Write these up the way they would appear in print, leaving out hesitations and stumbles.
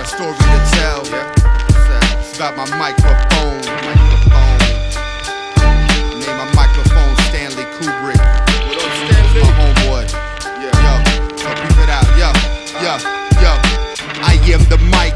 story to tell. It's about my microphone. Name my microphone Stanley Kubrick. What up, Stanley? My homeboy. Yo, so peep it out. Yo. I am the mic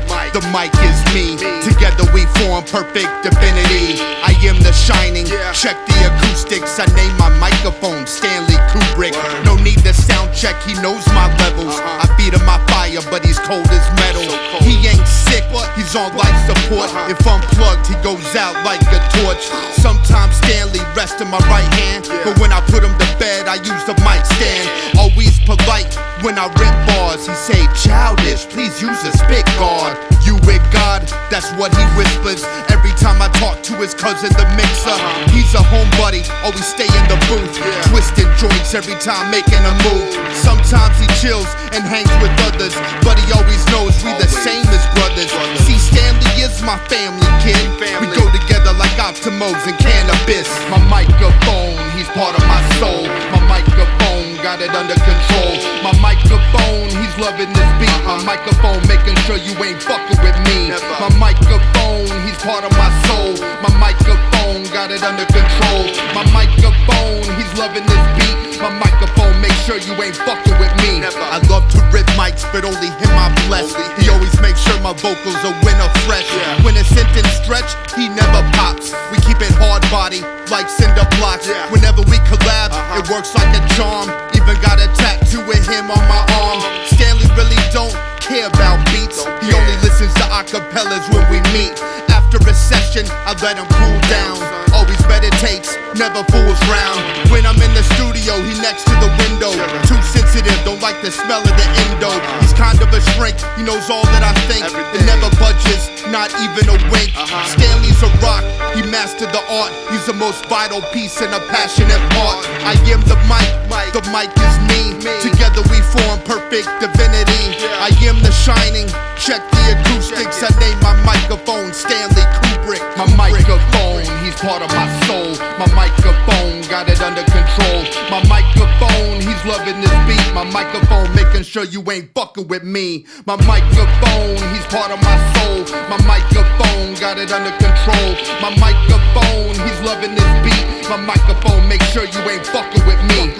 is me. Together we form perfect divinity. I am the shining. Check the acoustics. I name my microphone Stanley Kubrick. No need to sound check, he knows my levels. I feed him my fire, but he's cold as metal. He ain't sick, he's on life support. If unplugged, he goes out like a torch. Sometimes Stanley rests in my right hand, but when I put him to bed, I use the mic stand. Always polite when I rip bars. He say, childish, please use a spit guard. You with God, that's what he whispers every time I talk to his cousin, the mixer. He's a home buddy, always stay in the booth, twisting joints every time making a move. Sometimes he chills and hangs with others, but he always knows we the same as brothers. See, Stanley is my family, kid. We go together like Optimos and cannabis. My microphone, he's part of my soul. My microphone, got it under control. My microphone, he's loving this beat. My microphone, making sure you ain't fucking with me. My microphone, he's part of my soul. My microphone, got it under control. My microphone, he's loving this beat. My microphone, make sure you ain't fucking with me. I love to rip mics, but only him I bless. He always makes sure my vocals are winter fresh. When a sentence stretch, he never pops. We keep it hard body, like cinder blocks. Whenever we collab, it works like a charm. Even got a tattoo with him on my arm. Stanley really don't care about beats. He only listens to acapellas when we meet. After a session, I let him cool down. Always meditates, never fools round. When I'm in the studio, he next to the window. Too sensitive, don't like the smell of the endo. He's kind of a shrink, he knows all that I think. It never budges, not even a wink. Stanley's a rock, he mastered the art. He's the most vital piece and a passionate part. I am the mic is me. Together we form perfect divinity. I am the shining, check the acoustics. I name my microphone Stanley Kubrick. My microphone, he's part of my soul. My microphone, got it under control. My microphone, he's loving this beat. My microphone, making sure you ain't fucking with me. My microphone, he's part of my soul. My microphone, got it under control. My microphone, he's loving this beat. My microphone, make sure you ain't fucking with me.